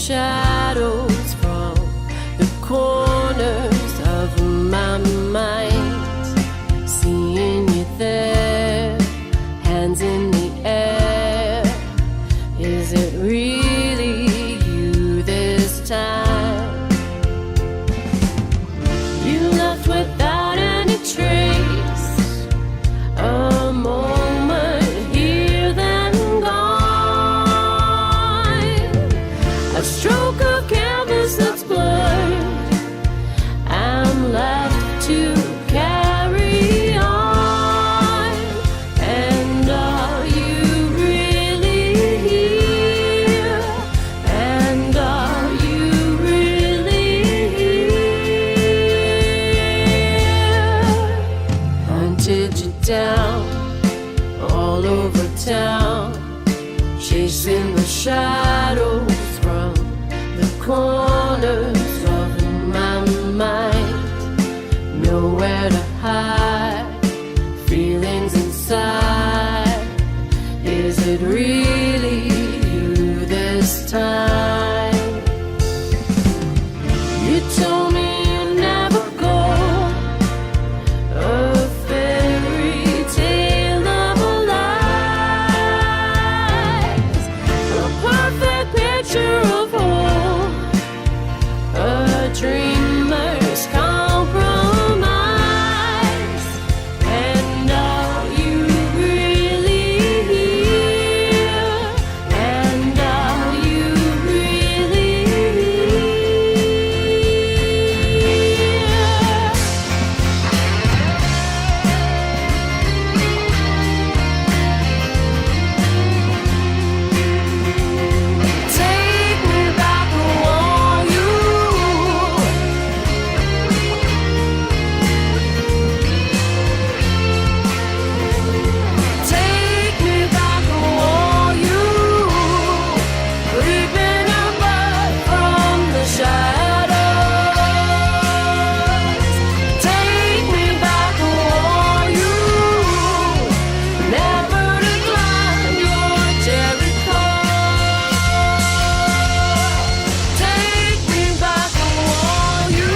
shadows from the corners of my mind, seeing you there, hands in the air. Is it really you this time? You left without any trace, a moment here then gone, a stroke of canvas that's blurred. I'm left to carry on. And are you really here? And are you really here? Hunted you down all over town, chasing the shadows from the corners of my mind. Nowhere to hide, feelings inside. Is it really you this time? You told me you'd never go, a fairy tale of lies, a perfect picture of hope, a dreamer's compromise. And are you really here? And are you really Take me back, I want you. Take me back, I want you. Creeping apart from the shadows. Take me back, I want you. Never to climb your Jericho. Take me back, I want you.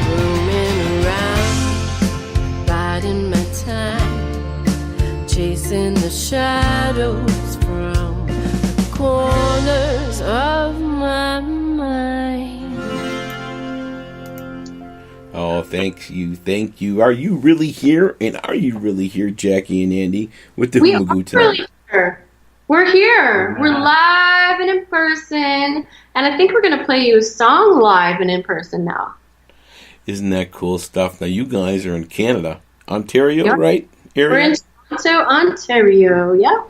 Roaming around, biding my time, chasing the shadows from the corners of my mind. Oh, thank you, thank you. Are you really here? And are you really here, Jackie and Andy, with the We are Hoomagoo tonight? really here. We're here. We're live and in person. And I think we're going to play you a song live and in person now. Isn't that cool stuff? Now, you guys are in Canada, Ontario, Yep. right? We're Area? in Toronto, Ontario. Yep.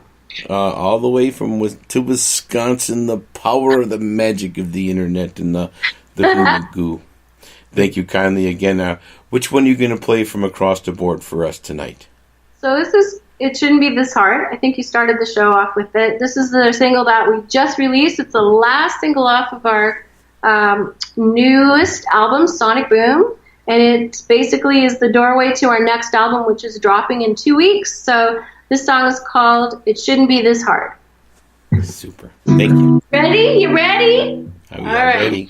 All the way from to Wisconsin, the power of the magic of the internet and the Hoomagoo. Thank you kindly again. Which one are you going to play from across the board for us tonight? So this is It Shouldn't Be This Hard. I think you started the show off with it. This is the single that we just released. It's the last single off of our newest album, Sonic Boom. And it basically is the doorway to our next album, which is dropping in 2 weeks. So this song is called It Shouldn't Be This Hard. Super. Thank you. Ready? You ready? We All are right. ready.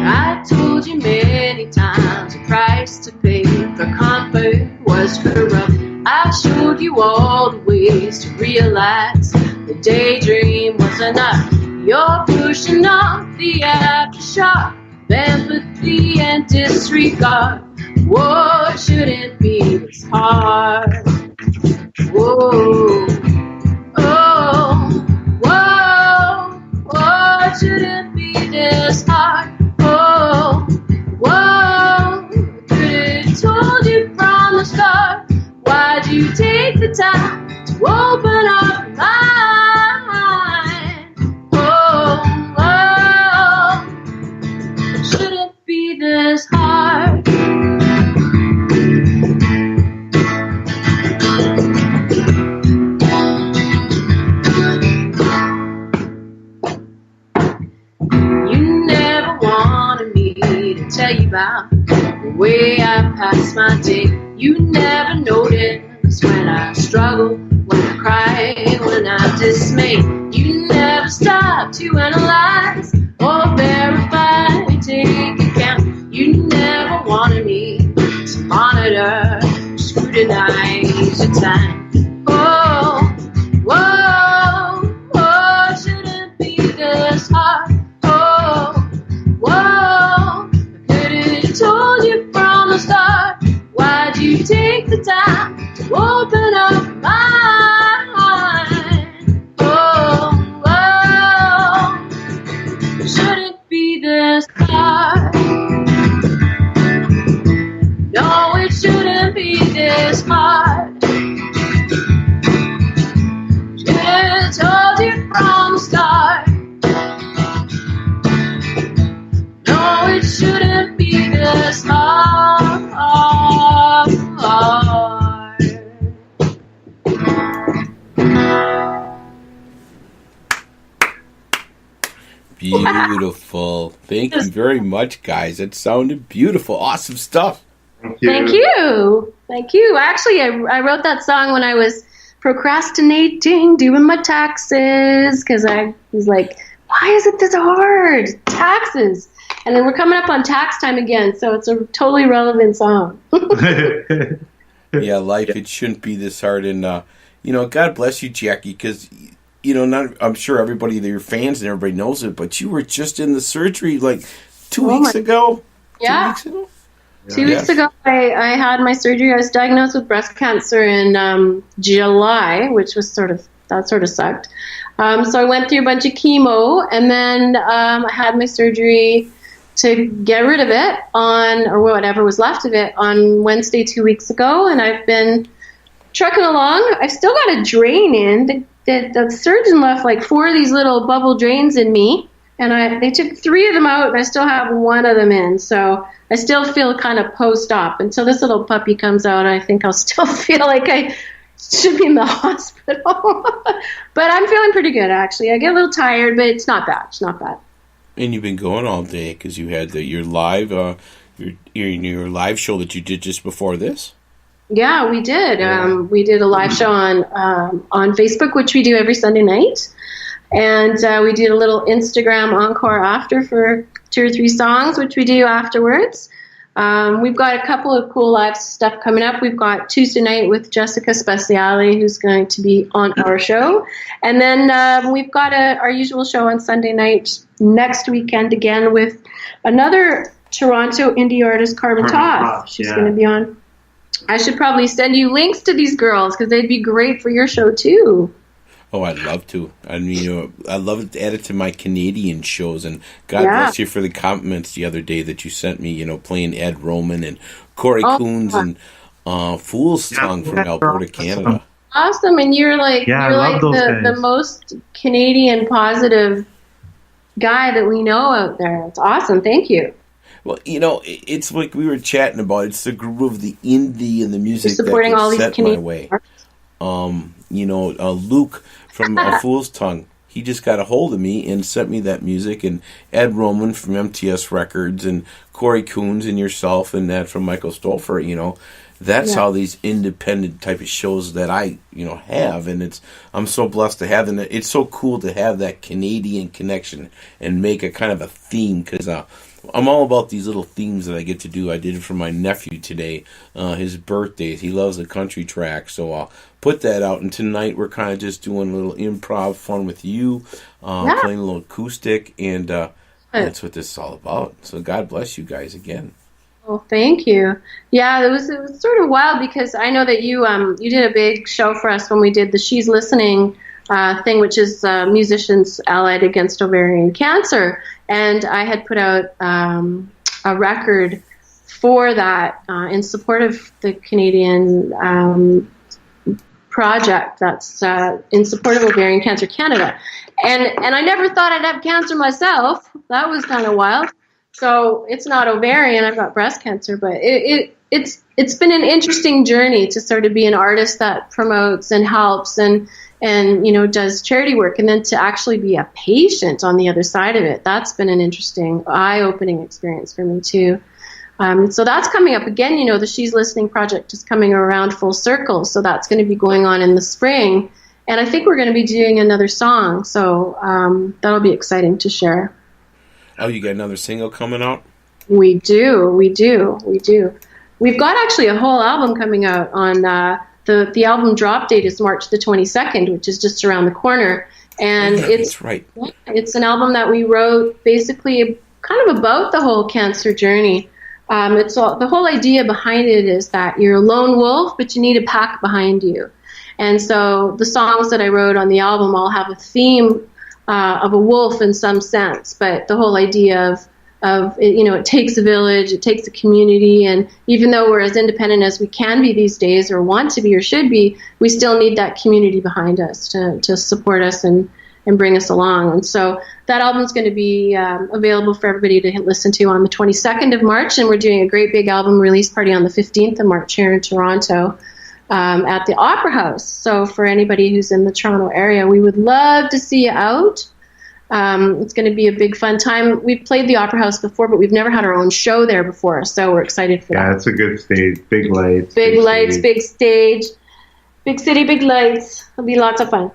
I told you many times the price to pay for comfort was corrupt. I showed you all the ways to realize that daydream was enough. You're pushing off the aftershock of empathy and disregard. Whoa, it shouldn't be this hard. Whoa, oh, whoa, whoa, it shouldn't be this hard. Oh, whoa, could have told you from the start. Why'd you take the time to open up your mind? Oh, oh, shouldn't be this hard. You never wanted me to tell you about the way I pass my day. You never noticed when I struggle, when I cry, when I'm dismayed. You never stop to analyze or verify, take account. You never wanted me to monitor, scrutinize your time. Oh, whoa, whoa, shouldn't be this hard. Oh, whoa, I could have told you from the start. Why'd you take the time to open up your mind? Oh, whoa, shouldn't be this hard. No, it shouldn't be this hard. Should have told you from the start. No, it shouldn't be this hard. Beautiful. Thank you very much, guys. That sounded beautiful. Awesome stuff. Thank you. Thank you. Actually, I wrote that song when I was procrastinating doing my taxes because I was like, why is it this hard? Taxes. And then we're coming up on tax time again, so it's a totally relevant song. Yeah, life, it shouldn't be this hard. And, God bless you, Jackie, because, I'm sure everybody, your fans and everybody knows it, but you were just in the surgery like 2 weeks ago. Yeah. 2 weeks ago? 2 weeks ago, I had my surgery. I was diagnosed with breast cancer in July, which was sort of sucked. So I went through a bunch of chemo, and then I had my surgery to get rid of it or whatever was left of it on Wednesday 2 weeks ago, and I've been trucking along. I've still got a drain in. The surgeon left like 4 of these little bubble drains in me, and they took 3 of them out, and I still have 1 of them in. So I still feel kind of post-op. Until this little puppy comes out, I think I'll still feel like I should be in the hospital. But I'm feeling pretty good, actually. I get a little tired, but it's not bad. It's not bad. And you've been going all day because you had your live your live show that you did just before this. Yeah, we did. We did a live show on Facebook, which we do every Sunday night, and we did a little Instagram encore after for 2 or 3 songs, which we do afterwards. We've got a couple of cool live stuff coming up. We've got Tuesday night with Jessica Speciale, who's going to be on our show. And then we've got our usual show on Sunday night next weekend again with another Toronto indie artist, Carmen Toth. She's going to be on. I should probably send you links to these girls because they'd be great for your show too. Oh, I'd love to. I mean, I love to add it to my Canadian shows. And God bless you for the compliments the other day that you sent me, playing Ed Roman and Corey Coons and Fool's Tongue from Alberta, Canada. Awesome. And you're like the most Canadian positive guy that we know out there. It's awesome. Thank you. Well, it's like we were chatting about. It's the groove of the indie and the music supporting that all these set Canadian my way. Luke from Fool's Tongue, he just got a hold of me and sent me that music, and Ed Roman from MTS Records, and Corey Coons and yourself, and that from Michael Stolfer. That's how these independent type of shows that I have, and I'm so blessed to have them. It's so cool to have that Canadian connection and make a kind of a theme because I'm all about these little themes that I get to do. I did it for my nephew today, his birthday. He loves the country track, so I'll put that out. And tonight we're kind of just doing a little improv fun with you, playing a little acoustic, and that's what this is all about. So God bless you guys again. Well, thank you. Yeah, it was sort of wild because I know that you did a big show for us when we did the She's Listening thing, which is Musicians Allied Against Ovarian Cancer, and I had put out a record for that in support of the Canadian project that's in support of Ovarian Cancer Canada, and I never thought I'd have cancer myself. That was kind of wild. So it's not ovarian, I've got breast cancer, but it's been an interesting journey to sort of be an artist that promotes and helps and does charity work, and then to actually be a patient on the other side of it. That's been an interesting, eye-opening experience for me too. So that's coming up again. The She's Listening project is coming around full circle, so that's going to be going on in the spring, and I think we're going to be doing another song, so that'll be exciting to share. Oh, you got another single coming out? We do. We've got actually a whole album coming out on the album drop date is March the 22nd, which is just around the corner. And that's right. It's an album that we wrote basically kind of about the whole cancer journey. The whole idea behind it is that you're a lone wolf, but you need a pack behind you. And so the songs that I wrote on the album all have a theme of a wolf in some sense, but the whole idea of it takes a village, it takes a community, and even though we're as independent as we can be these days, or want to be or should be, we still need that community behind us to support us and bring us along. And so that album's going to be available for everybody to listen to on the 22nd of March, and we're doing a great big album release party on the 15th of March here in Toronto. At the Opera House. So for anybody who's in the Toronto area, we would love to see you out. It's going to be a big fun time. We've played the Opera House before, but we've never had our own show there before, so we're excited for that. Yeah, it's a good stage. Big lights. Big lights, big stage. Big city, big lights. It'll be lots of fun.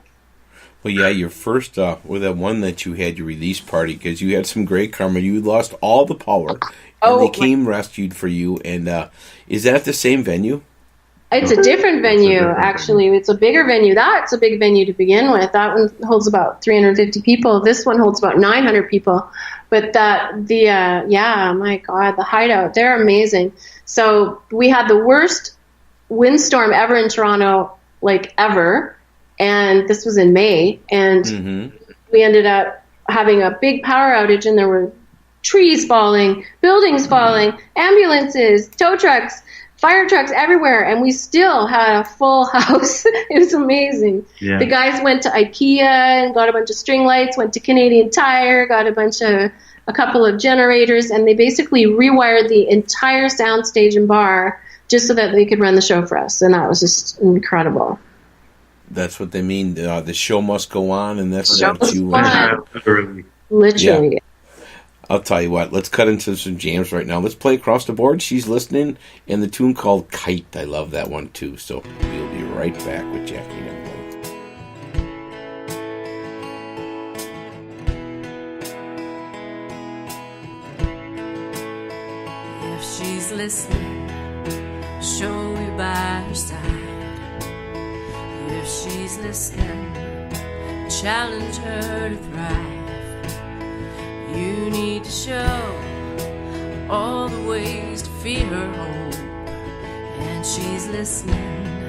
Well, yeah, your first, that one that you had, your release party, because you had some great karma. You lost all the power, and they came rescued for you. And is that the same venue? It's a different venue, actually. It's a bigger venue. That's a big venue to begin with. That one holds about 350 people. This one holds about 900 people. But my God, the Hideout, they're amazing. So we had the worst windstorm ever in Toronto, ever. And this was in May. And we ended up having a big power outage, and there were trees falling, buildings falling, ambulances, tow trucks, fire trucks everywhere, and we still had a full house. It was amazing. Yeah. The guys went to IKEA and got a bunch of string lights, went to Canadian Tire, got a couple of generators, and they basically rewired the entire soundstage and bar just so that they could run the show for us, and that was just incredible. That's what they mean. The show must go on, and that's what you literally. Yeah. I'll tell you what, let's cut into some jams right now. Let's play Across the Board. She's Listening, and the tune called Kite. I love that one, too. So we'll be right back with Jackie and everybody. If she's listening, she'll be by her side. If she's listening, challenge her to thrive. You need to show all the ways to feed her hope, and she's listening.